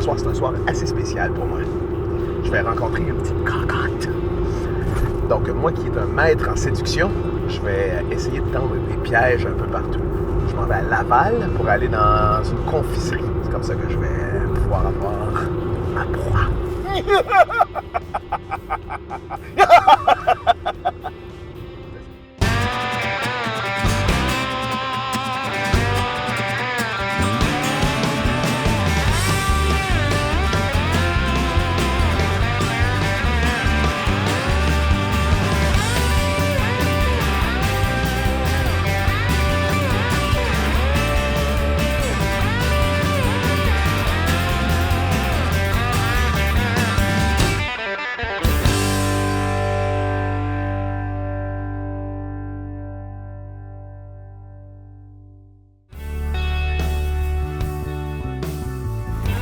ce soir, c'est un soir assez spécial pour moi. Je vais rencontrer une petite cocotte. Donc, moi qui est un maître en séduction, je vais essayer de tendre des pièges un peu partout. Je m'en vais à Laval pour aller dans une confiserie. C'est comme ça que je vais pouvoir avoir ma proie.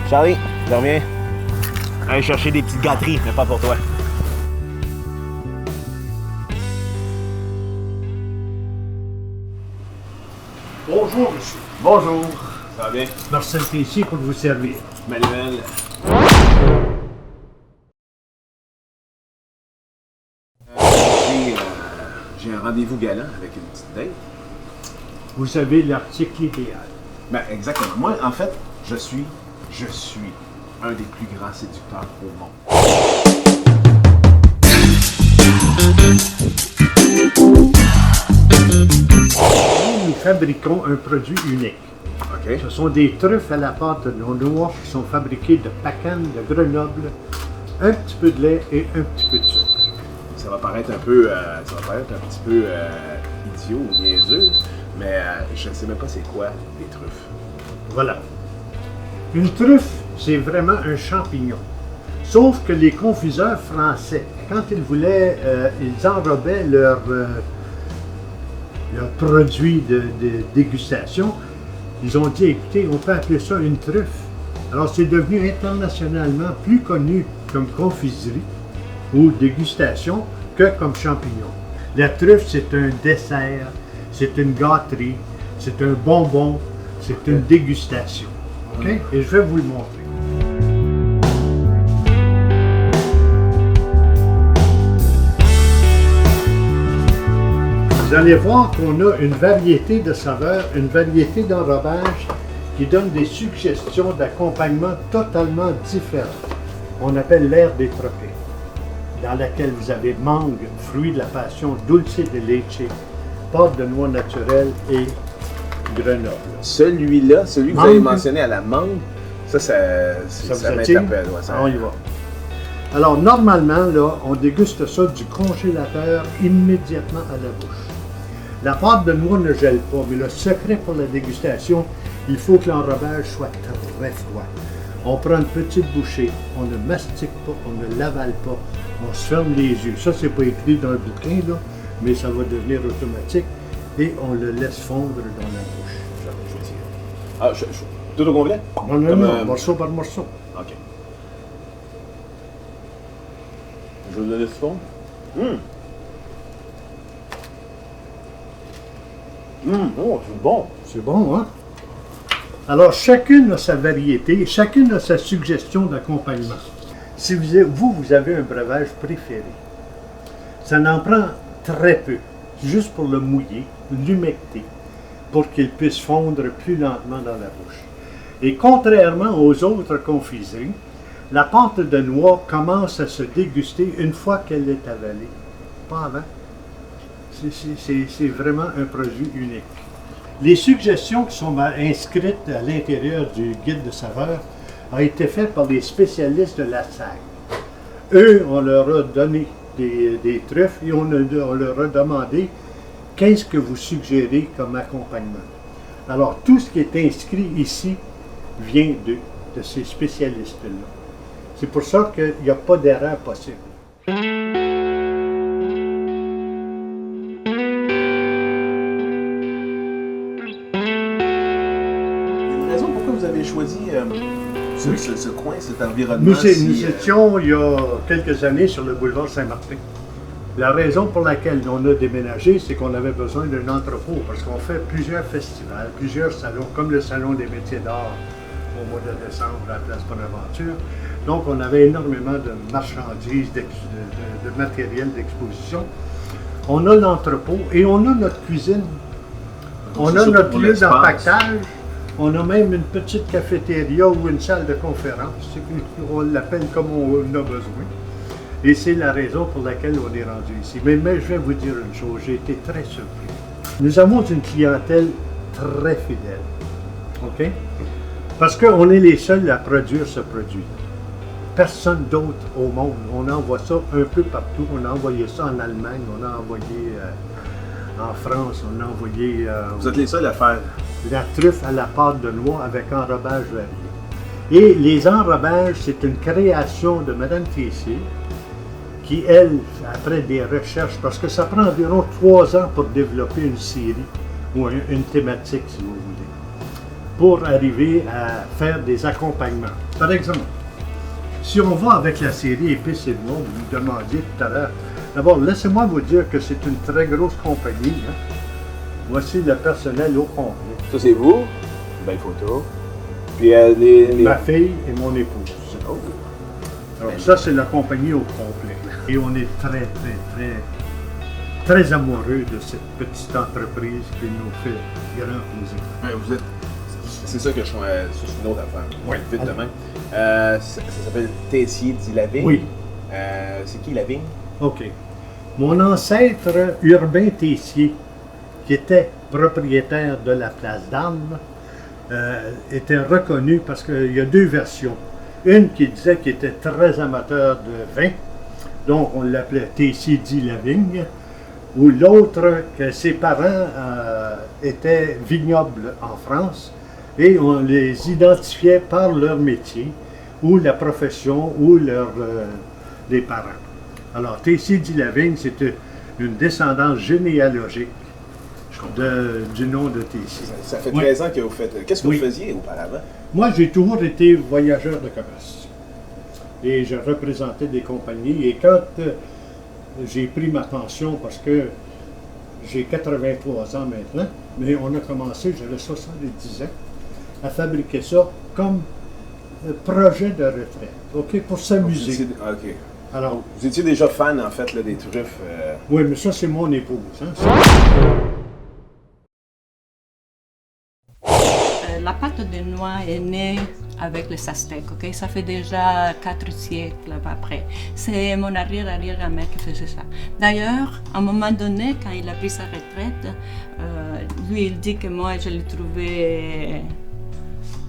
Charlie, je reviens. Allez chercher des petites gâteries, mais pas pour toi. Bonjour, monsieur. Bonjour. Ça va bien? Marcel est ici pour vous servir. Manuel. J'ai un rendez-vous galant avec une petite date. Vous avez l'article idéal. Ben, exactement. Moi, en fait, je suis un des plus grands séducteurs au monde. Nous fabriquons un produit unique. OK. Ce sont des truffes à la pâte de noix qui sont fabriquées de Pacane, de Grenoble, un petit peu de lait et un petit peu de sucre. Ça va paraître un petit peu idiot ou niaiseux, mais je ne sais même pas c'est quoi des truffes. Voilà. Une truffe, c'est vraiment un champignon. Sauf que les confiseurs français, quand ils voulaient, ils enrobaient leurs produits de dégustation, ils ont dit, écoutez, on peut appeler ça une truffe. Alors c'est devenu internationalement plus connu comme confiserie ou dégustation que comme champignon. La truffe, c'est un dessert, c'est une gâterie, c'est un bonbon, c'est une dégustation. OK? Et je vais vous le montrer. Vous allez voir qu'on a une variété de saveurs, une variété d'enrobage qui donne des suggestions d'accompagnement totalement différentes. On appelle l'ère des tropiques, dans laquelle vous avez mangue, fruit de la passion, dulce de leche, pâte de noix naturelle et Grenoble. Celui-là, celui que vous Mangue. avez mentionné à la mangue, ça vous attire? m'interpelle. Ouais, ça... On y va. Alors, normalement, là, on déguste ça du congélateur immédiatement à la bouche. La pâte de noix ne gèle pas, mais le secret pour la dégustation, il faut que l'enrobage soit très froid. On prend une petite bouchée, on ne mastique pas, on ne l'avale pas, on se ferme les yeux. Ça, c'est pas écrit dans le bouquin, là, mais ça va devenir automatique et on le laisse fondre dans la bouche. Ah, tout au complet? Non, morceau par morceau. OK. Je le laisse fondre. Oh, c'est bon. C'est bon, hein? Alors, chacune a sa variété, chacune a sa suggestion d'accompagnement. Si vous avez un breuvage préféré, ça n'en prend très peu, juste pour le mouiller, l'humecter, pour qu'il puisse fondre plus lentement dans la bouche. Et contrairement aux autres confiseries, la pâte de noix commence à se déguster une fois qu'elle est avalée, pas avant. C'est vraiment un produit unique. Les suggestions qui sont inscrites à l'intérieur du guide de saveurs ont été faites par des spécialistes de la salle. Eux, on leur a donné des truffes et on leur a demandé qu'est-ce que vous suggérez comme accompagnement. Alors, tout ce qui est inscrit ici vient de ces spécialistes-là. C'est pour ça qu'il n'y a pas d'erreur possible. Vous avez choisi ce coin, cet environnement? Nous étions il y a quelques années sur le boulevard Saint-Martin. La raison pour laquelle on a déménagé, c'est qu'on avait besoin d'un entrepôt parce qu'on fait plusieurs festivals, plusieurs salons, comme le Salon des métiers d'art. au mois de décembre à la place Bonaventure. Donc, on avait énormément de marchandises, de matériel d'exposition. On a l'entrepôt et on a notre cuisine. On a notre lieu d'empaquetage. On a même une petite cafétéria ou une salle de conférence. On l'appelle comme on a besoin. Et c'est la raison pour laquelle on est rendu ici. Mais je vais vous dire une chose, j'ai été très surpris. Nous avons une clientèle très fidèle. OK? Parce qu'on est les seuls à produire ce produit. Personne d'autre au monde. On envoie ça un peu partout. On a envoyé ça en Allemagne, on a envoyé en France, on a envoyé... Vous êtes les seuls à faire la truffe à la pâte de noix avec enrobage varié. Et les enrobages, c'est une création de Mme Tessier qui, elle, après des recherches, parce que ça prend environ 3 ans pour développer une série ou une thématique, si vous voulez, pour arriver à faire des accompagnements. Par exemple, si on va avec la série Épices et noix, vous me demandiez tout à l'heure, d'abord, laissez-moi vous dire que c'est une très grosse compagnie. Hein. Voici le personnel au complet. Ça, c'est vous. Belle photo. Puis ma fille et mon épouse. Oh. Alors, ça, c'est la compagnie au complet. Et on est très amoureux de cette petite entreprise qui nous fait grand plaisir. Ouais, vous êtes... C'est ça que je suis... Ça, c'est une autre affaire. Oui. Vite demain. Ça s'appelle Tessier dit Lavigne. Oui. C'est qui Lavigne? OK. Mon ancêtre Urbain Tessier, qui était propriétaire de la place d'Armes, était reconnu parce qu'il y a 2 versions. Une qui disait qu'il était très amateur de vin, donc on l'appelait Tessier dit Lavigne, ou l'autre que ses parents étaient vignobles en France et on les identifiait par leur métier ou la profession ou les parents. Alors Tessier dit Lavigne, c'était une descendance généalogique du nom de Tessier. Ça fait 13 ans que vous faites... Qu'est-ce que vous faisiez auparavant? Moi, j'ai toujours été voyageur de commerce. Et je représentais des compagnies. Et quand j'ai pris ma pension, parce que j'ai 83 ans maintenant, mais on a commencé, j'avais 70 ans, à fabriquer ça comme projet de retraite, OK, pour s'amuser. OK. Alors, vous étiez déjà fan, en fait, là, des truffes? Oui, mais ça, c'est mon épouse. Hein, la pâte de noix est née avec les Aztèques, ok? Ça fait déjà 4 siècles après. C'est mon arrière-arrière-grand-mère qui faisait ça. D'ailleurs, à un moment donné, quand il a pris sa retraite, lui, il dit que moi, je l'ai trouvé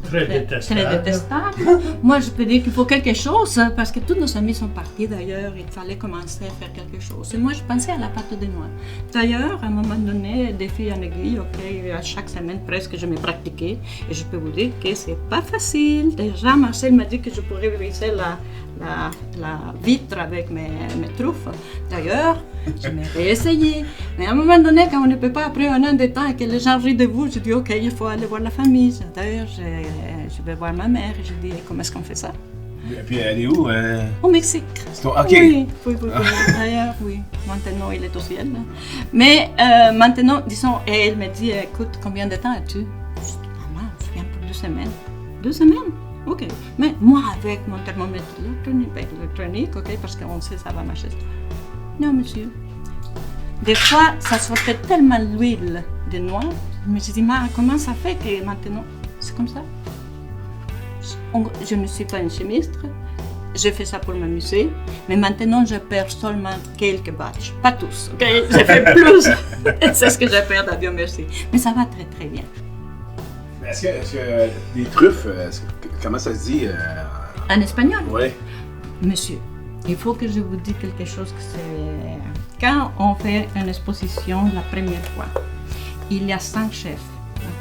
très détestable. Très détestable. Moi, je peux dire qu'il faut quelque chose, parce que tous nos amis sont partis d'ailleurs, il fallait commencer à faire quelque chose. Et moi, je pensais à la pâte de noix. D'ailleurs, à un moment donné, des filles en aiguille, ok, à chaque semaine presque, je me pratiquais. Et je peux vous dire que c'est pas facile. Déjà, Marcel m'a dit que je pourrais briser la vitre avec mes truffes. D'ailleurs, je m'ai réessayé. Mais à un moment donné, quand on ne peut pas, après un an de temps et que les gens rient de vous, je dis ok, il faut aller voir la famille. D'ailleurs, je vais voir ma mère et je dis comment est-ce qu'on fait ça? Et puis elle est où? Au Mexique. OK. Oui. D'ailleurs, oui. Maintenant, il est au ciel. Mais maintenant, disons, et elle me dit, écoute, combien de temps as-tu? Je dis, maman, je viens pour 2 semaines. 2 semaines? OK. Mais moi, avec mon thermomètre électronique, OK, parce qu'on sait que ça va marcher. Non, monsieur. Des fois, ça sortait tellement l'huile de noix. Je me suis dit, comment ça fait que maintenant, c'est comme ça? Je ne suis pas une chimiste. Je fais ça pour m'amuser. Mais maintenant, je perds seulement quelques batchs. Pas tous, OK? Je fais plus. C'est ce que je perds, Dieu merci. Mais ça va très, très bien. Est-ce que des truffes, comment ça se dit? En espagnol? Oui. Monsieur, il faut que je vous dise quelque chose que c'est... Quand on fait une exposition la première fois, il y a 5 chefs,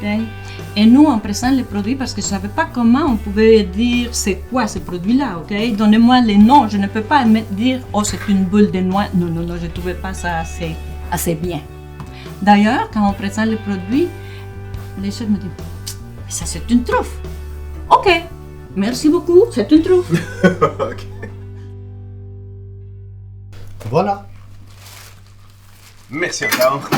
ok? Et nous, on présente les produits parce que je ne savais pas comment on pouvait dire c'est quoi ce produit-là, ok? Donnez-moi les noms, je ne peux pas dire oh c'est une boule de noix. Non, je ne trouvais pas ça assez bien. D'ailleurs, quand on présente les produits, les chefs me disent ça c'est une truffe. Ok, merci beaucoup, c'est une truffe. OK. Voilà. Merci encore.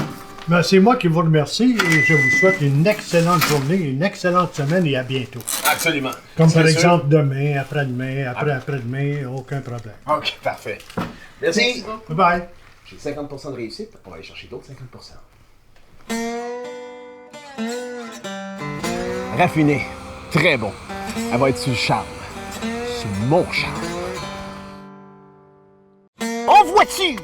Ben, c'est moi qui vous remercie et je vous souhaite une excellente journée, une excellente semaine et à bientôt. Absolument. Comme par exemple demain, après-demain, après-après-demain, aucun problème. OK, parfait. Merci. Bye bye. J'ai 50% de réussite. On va aller chercher d'autres 50%. Raffiné. Très bon. Elle va être sur le charme. Sur mon charme. En voiture!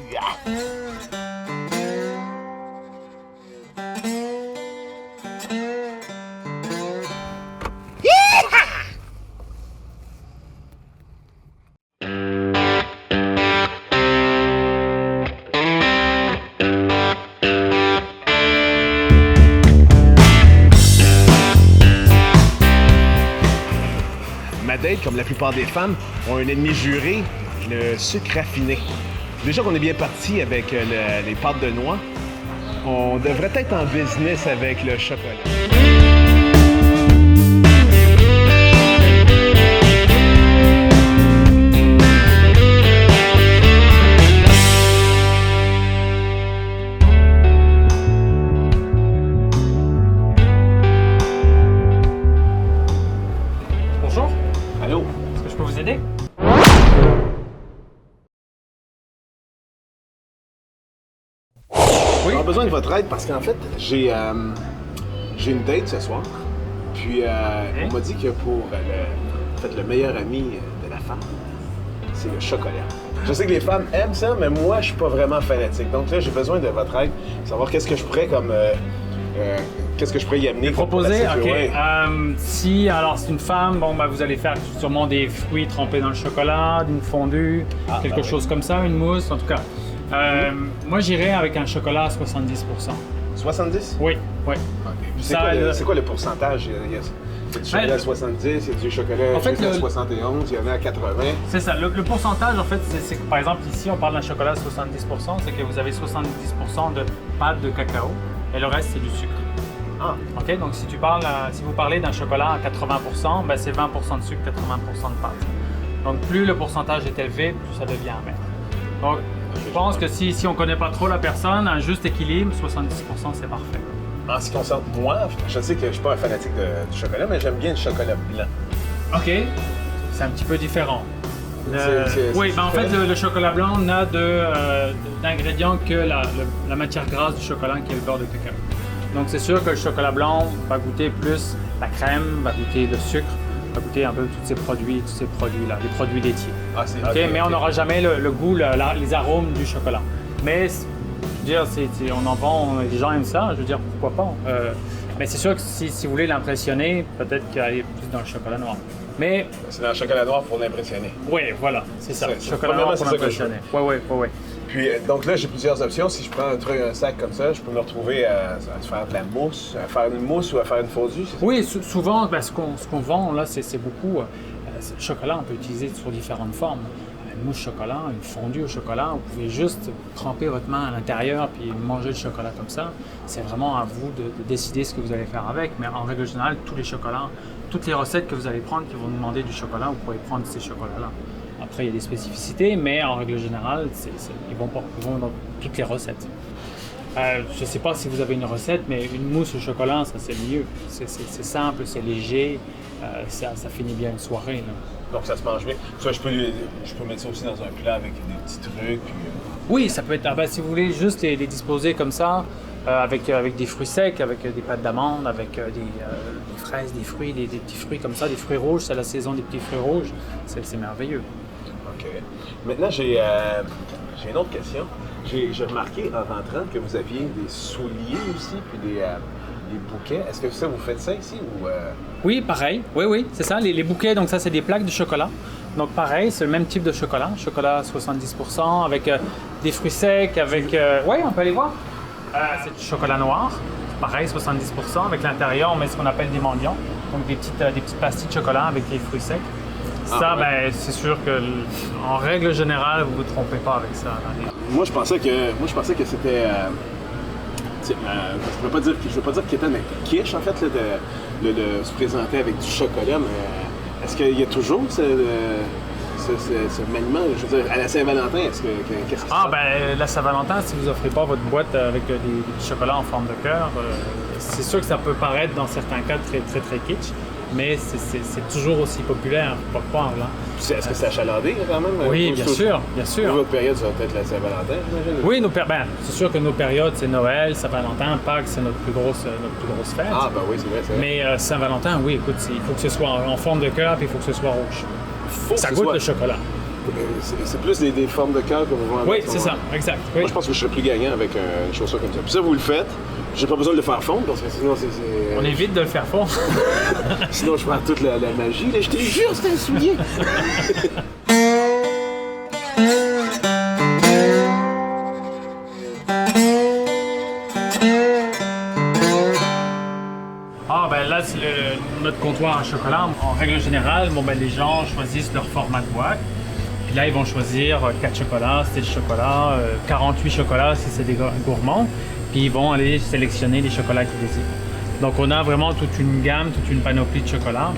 Ma date, comme la plupart des femmes, ont un ennemi juré, le sucre raffiné. Déjà qu'on est bien parti avec les pâtes de noix, on devrait être en business avec le chocolat. Bonjour, Allô? est-ce que je peux vous aider? Oui. J'ai besoin de votre aide parce qu'en fait, j'ai une date ce soir. Puis on m'a dit que pour le meilleur ami de la femme, c'est le chocolat. Je sais que les femmes aiment ça, mais moi, je suis pas vraiment fanatique. Donc là, j'ai besoin de votre aide, savoir qu'est-ce que je pourrais comme qu'est-ce que je pourrais y amener. Proposer, comme ok. ouais. Si alors c'est une femme, bon bah vous allez faire sûrement des fruits trempés dans le chocolat, une fondue, quelque chose comme ça, une mousse, en tout cas. Moi j'irais avec un chocolat à 70%. 70? Oui, oui. C'est quoi le pourcentage? Il y a du chocolat à 70, il y a du chocolat En fait, à 71, il y en a à 80. C'est ça. Le pourcentage, en fait, c'est que par exemple ici on parle d'un chocolat à 70%, c'est que vous avez 70% de pâte de cacao et le reste c'est du sucre. Ah. Ok, donc si vous parlez d'un chocolat à 80%, ben c'est 20% de sucre, 80% de pâte. Donc plus le pourcentage est élevé, plus ça devient amer. Donc je pense que si on ne connaît pas trop la personne, un juste équilibre, 70% c'est parfait. En ce qui concerne moi, je sais que je ne suis pas un fanatique du chocolat, mais j'aime bien le chocolat blanc. Ok, c'est un petit peu différent. Oui, ben en différent. fait le chocolat blanc n'a d'ingrédients que la matière grasse du chocolat qui est le beurre de cacao. Donc c'est sûr que le chocolat blanc va goûter plus la crème, va goûter le sucre, va goûter un peu tous ces produits-là, les produits laitiers. Ah, c'est Okay, mais on n'aura jamais le goût, les arômes du chocolat. Mais je veux dire, on en vend, les gens aiment ça, je veux dire pourquoi pas. Mais c'est sûr que si vous voulez l'impressionner, peut-être qu'aller plus dans le chocolat noir. Mais c'est dans le chocolat noir pour l'impressionner. oui, voilà, c'est ça. C'est- Chocolat premièrement, noir c'est pour ça que je veux. l'impressionner. Oui. Puis, donc là, j'ai plusieurs options. Si je prends un sac comme ça, je peux me retrouver à faire de la mousse, à faire une mousse ou à faire une fondue. C'est ça? Oui, souvent, ben, ce qu'on vend là, c'est beaucoup. Le chocolat, on peut utiliser sous différentes formes. Une mousse chocolat, une fondue au chocolat, vous pouvez juste tremper votre main à l'intérieur puis manger le chocolat comme ça. C'est vraiment à vous de décider ce que vous allez faire avec. Mais en règle générale, tous les chocolats, toutes les recettes que vous allez prendre qui vont demander du chocolat, vous pouvez prendre ces chocolats-là. Après, il y a des spécificités, mais en règle générale, ils vont dans toutes les recettes. Je ne sais pas si vous avez une recette, mais une mousse au chocolat, ça c'est mieux. C'est simple, c'est léger, ça finit bien une soirée. Là. Donc ça se mange bien. Soit je peux mettre ça aussi dans un plat avec des petits trucs. Puis, Oui, ça peut être. Si vous voulez juste les disposer comme ça, avec des fruits secs, avec des pâtes d'amandes, avec des fraises, des fruits, des petits fruits comme ça, des fruits rouges, c'est la saison des petits fruits rouges, c'est merveilleux. OK. Maintenant, j'ai une autre question. J'ai remarqué en rentrant que vous aviez des souliers aussi, puis des bouquets. Est-ce que ça, vous faites ça ici ou Oui, pareil. Oui, c'est ça. Les bouquets, donc ça, c'est des plaques de chocolat. Donc pareil, c'est le même type de chocolat. Chocolat à 70%, avec des fruits secs, avec... Oui, on peut aller voir. C'est du chocolat noir. Pareil, 70%. Avec l'intérieur, on met ce qu'on appelle des mendiants. Donc des petites pastilles de chocolat avec des fruits secs. Ça, ben, c'est sûr que, en règle générale, vous ne vous trompez pas avec ça. Moi, je pensais que c'était... je ne veux pas dire qu'il était mais quiche, en fait, là, de se présenter avec du chocolat, mais est-ce qu'il y a toujours ce maniement? Je veux dire, à la Saint-Valentin, qu'est-ce qui se passe? La Saint-Valentin, si vous n'offrez pas votre boîte avec des petits chocolats en forme de cœur, c'est sûr que ça peut paraître dans certains cas très très très kitsch, mais c'est toujours aussi populaire, faut pas croire là. Est-ce que c'est achalandé quand même? Oui, bien sûr, bien sûr. Votre période, ça va être la Saint-Valentin, j'imagine? Oui, c'est sûr que nos périodes, c'est Noël, Saint-Valentin, Pâques, c'est notre plus grosse fête. Ah, ben oui, c'est vrai. Mais Saint-Valentin, oui, écoute, il faut que ce soit en forme de cœur, puis il faut que ce soit rouge. Ça goûte le chocolat. C'est plus des formes de cœur que vous vendez. Oui, c'est ça, exact. Oui. Moi, je pense que je serais plus gagnant avec une chaussure comme ça. Puis ça, vous le faites. J'ai pas besoin de le faire fondre parce que sinon, c'est... On évite de le faire fondre. Sinon, je perds toute la magie. Là, je te jure, c'est un soulier. Là, c'est notre comptoir à chocolat. En règle générale, les gens choisissent leur format de boîte. Puis là, ils vont choisir 4 chocolats, 7 chocolats, 48 chocolats si c'est des gourmands. Puis ils vont aller sélectionner les chocolats qu'ils désirent. Donc on a vraiment toute une gamme, toute une panoplie de chocolats.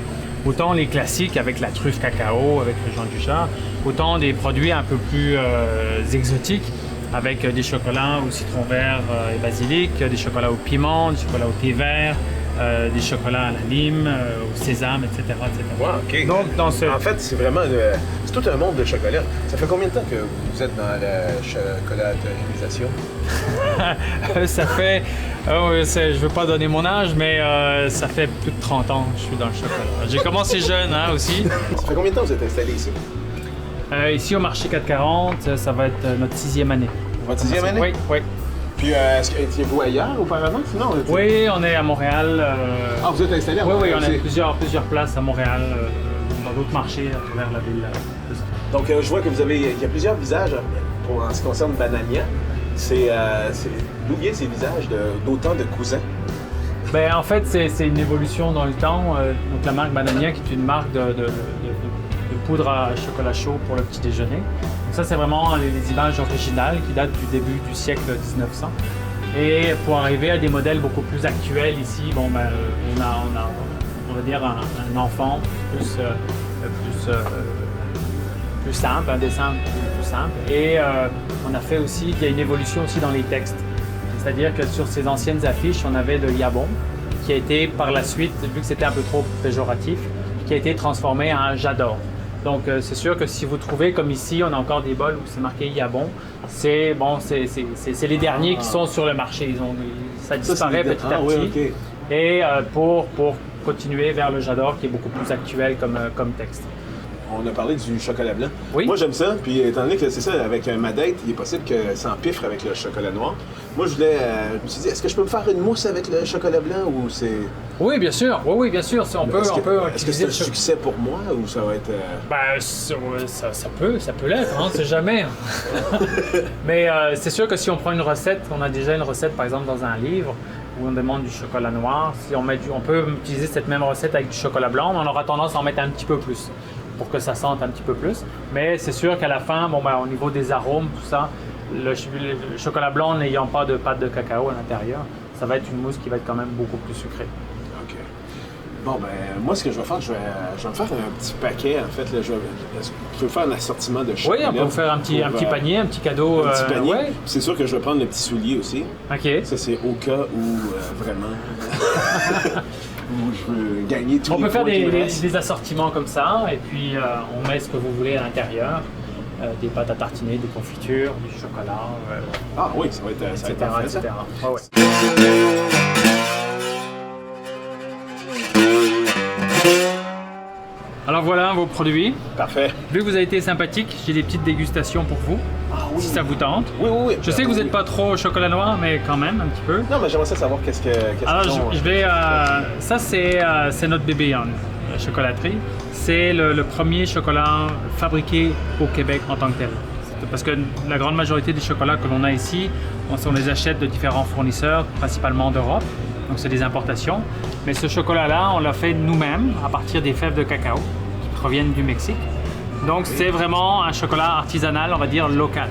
Autant les classiques avec la truffe cacao, avec le Jean Duchard, autant des produits un peu plus exotiques avec des chocolats au citron vert et basilic, des chocolats au piment, des chocolats au thé vert, des chocolats à la lime, au sésame, etc. etc. Wow, OK. Donc, En fait, c'est vraiment... c'est tout un monde de chocolat. Ça fait combien de temps que vous êtes dans la chocolaterisation? Ça fait... je ne veux pas donner mon âge, mais ça fait plus de 30 ans que je suis dans le chocolat. J'ai commencé jeune aussi. Ça fait combien de temps que vous êtes installé ici? Ici au marché 440, ça va être notre 6e année. Votre 6e année? Oui, oui. Puis, est-ce que étiez-vous ailleurs auparavant? Sinon, oui, on est à Montréal. Ah, vous êtes installé à Montréal? Oui, Montréal? on a plusieurs places à Montréal, dans d'autres marchés à travers la ville. Donc, je vois que il y a plusieurs visages en ce qui concerne Banania. D'où viennent ces visages d'autant de cousins? En fait, c'est une évolution dans le temps. Donc, la marque Banania, qui est une marque de poudre à chocolat chaud pour le petit déjeuner. Donc ça, c'est vraiment les images originales qui datent du début du siècle 1900. Et pour arriver à des modèles beaucoup plus actuels ici, on va dire un enfant plus simple, un dessin plus simple. Et on a fait aussi, il y a une évolution aussi dans les textes. C'est-à-dire que sur ces anciennes affiches, on avait le Yabon, qui a été par la suite, vu que c'était un peu trop péjoratif, qui a été transformé en J'adore. Donc c'est sûr que si vous trouvez, comme ici, on a encore des bols où c'est marqué Yabon, c'est les derniers qui sont sur le marché. Ça disparaît petit à petit. Oui, okay. Et pour continuer vers le J'adore, qui est beaucoup plus actuel comme texte. On a parlé du chocolat blanc. Oui. Moi, j'aime ça. Puis, étant donné que c'est ça, avec ma date, il est possible que ça empiffre avec le chocolat noir. Moi, je me suis dit, est-ce que je peux me faire une mousse avec le chocolat blanc ou c'est... Oui, bien sûr. Oui, bien sûr. Est-ce que c'est un succès pour moi ou ça va être... Ça peut l'être, on ne sait jamais. Mais c'est sûr que si on prend une recette, on a déjà une recette, par exemple, dans un livre, où on demande du chocolat noir, si on peut utiliser cette même recette avec du chocolat blanc, mais on aura tendance à en mettre un petit peu plus, pour que ça sente un petit peu plus. Mais c'est sûr qu'à la fin, au niveau des arômes, tout ça, le chocolat blanc n'ayant pas de pâte de cacao à l'intérieur, ça va être une mousse qui va être quand même beaucoup plus sucrée. OK. Bon, moi, ce que je vais faire, je vais me faire un petit paquet, en fait. Là, je peux faire un assortiment de chocolat. Oui, on peut faire un petit panier, un petit cadeau. Un petit panier. Ouais. C'est sûr que je vais prendre le petit soulier aussi. OK. Ça, c'est au cas où, vraiment... où je veux gagner tous les On peut faire points des assortiments comme ça, et puis on met ce que vous voulez à l'intérieur. Des pâtes à tartiner, des confitures, du chocolat. Ah oui, ça va être parfait, etc. Ah, ouais. Alors voilà vos produits. Parfait. Vu que vous avez été sympathique, j'ai des petites dégustations pour vous. Ah oui. Si ça vous tente. Oui. Je sais que vous n'êtes pas trop au chocolat noir, mais quand même un petit peu. Non, mais j'aimerais savoir qu'est-ce Alors qu'ils ont, je vais... ça c'est notre bébé Young, la chocolaterie. C'est le premier chocolat fabriqué au Québec en tant que tel. Parce que la grande majorité des chocolats que l'on a ici, on les achète de différents fournisseurs, principalement d'Europe. Donc c'est des importations. Mais ce chocolat-là, on l'a fait nous-mêmes à partir des fèves de cacao qui proviennent du Mexique. Donc c'est vraiment un chocolat artisanal, on va dire local.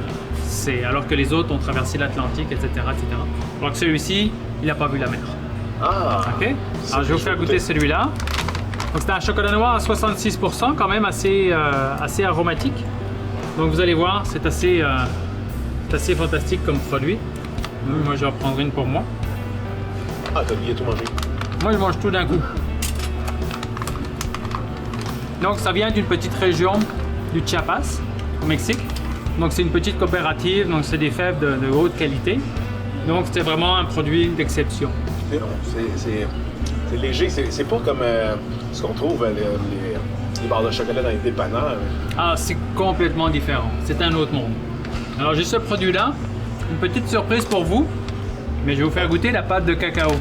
Alors que les autres ont traversé l'Atlantique, etc., etc. Alors que celui-ci, il n'a pas vu la mer. Ah! OK? Alors je vais vous faire goûter celui-là. Donc c'est un chocolat noir à 66%, quand même assez aromatique. Donc vous allez voir, c'est assez fantastique comme produit. Moi je vais en prendre une pour moi. Ah, t'as oublié tout manger. Moi je mange tout d'un coup. Donc ça vient d'une petite région du Chiapas, au Mexique. Donc c'est une petite coopérative, donc c'est des fèves de haute qualité. Donc c'est vraiment un produit d'exception. C'est léger, c'est pas comme ce qu'on trouve les barres de chocolat dans les dépanneurs. Ah, c'est complètement différent. C'est un autre monde. Alors j'ai ce produit-là, une petite surprise pour vous, mais je vais vous faire goûter la pâte de cacao.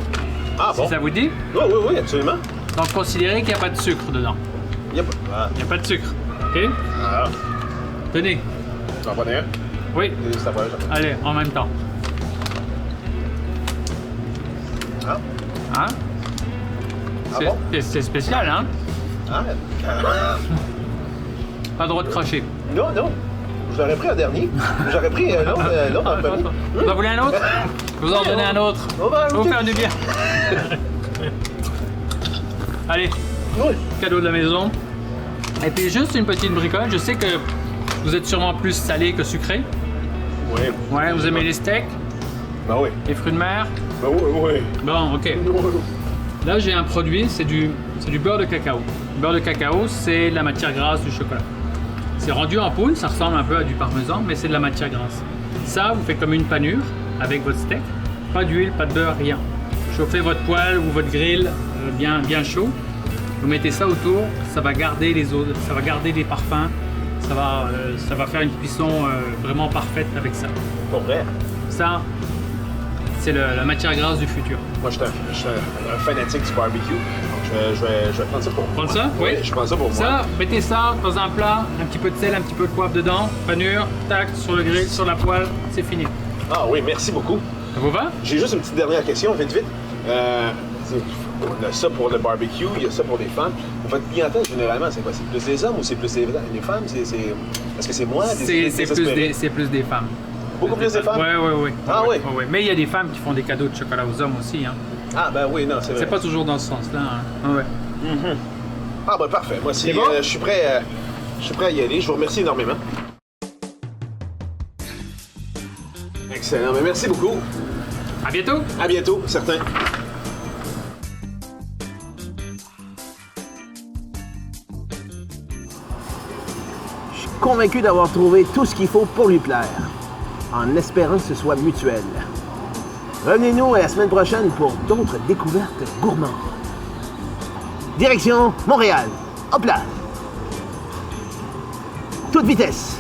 Ah bon? Si ça vous dit? Oui, oui, oui, absolument. Donc considérez qu'il n'y a pas de sucre dedans. Il n'y a pas. Ah. Il n'y a pas de sucre. OK? Ah. Tenez. Tu en prenais un? Oui. Ça va, j'en Allez, en même temps. Ah. Hein? Ah bon? C'est spécial, hein? Ah. Pas le droit de cracher. Non, non. J'aurais pris un dernier. J'aurais pris l'autre en premier. Vous en voulez un autre? Je vous en donner un autre. On va Vous faire du bien. Allez, Oui. cadeau de la maison. Et puis juste une petite bricole. Je sais que vous êtes sûrement plus salé que sucré. Oui. Ouais, vous aimez les steaks, Ben oui. les fruits de mer. Ben oui, oui. Bon, ok. Là, j'ai un produit, c'est du beurre de cacao. Le beurre de cacao, c'est la matière grasse du chocolat. C'est rendu en poudre, ça ressemble un peu à du parmesan, mais c'est de la matière grasse. Ça, vous faites comme une panure avec votre steak. Pas d'huile, pas de beurre, rien. Chauffez votre poêle ou votre grill bien chaud. Vous mettez ça autour, ça va garder les odeurs, ça va garder les parfums. Ça va faire une cuisson vraiment parfaite avec ça. Pour vrai. Ça, c'est la matière grasse du futur. Moi, je suis un fanatique du barbecue. Donc, je vais prendre ça pour moi. Prendre ça? Oui. Je prends ça pour moi. Ça, mettez ça dans un plat, un petit peu de sel, un petit peu de poivre dedans, panure, tac, sur le grill, sur la poêle, c'est fini. Ah oui, merci beaucoup. Ça vous va? J'ai juste une petite dernière question, vite, vite. Il y a ça pour le barbecue, il y a ça pour les femmes. Votre clientèle, généralement, c'est quoi? C'est plus des hommes ou c'est plus des femmes? Est-ce que c'est moi? C'est plus des femmes. Beaucoup plus des femmes? Oui. Ah oui? Ouais. Mais il y a des femmes qui font des cadeaux de chocolat aux hommes aussi. Hein. Ah ben oui, non, c'est vrai. C'est pas toujours dans ce sens-là. Hein. Ouais. Ah ben parfait. Moi, si, bon? je suis prêt à y aller. Je vous remercie énormément. Excellent. Ben, merci beaucoup. À bientôt! À bientôt, certain. Je suis convaincu d'avoir trouvé tout ce qu'il faut pour lui plaire, en espérant que ce soit mutuel. Revenez-nous la semaine prochaine pour d'autres découvertes gourmandes. Direction Montréal. Hop là! Toute vitesse.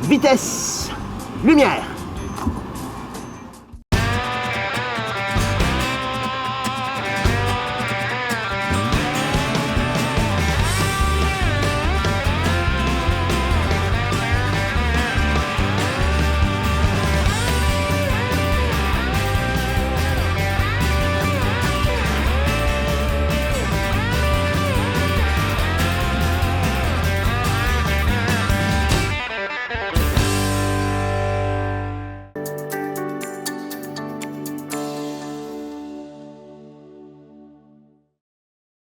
Vitesse. Lumière.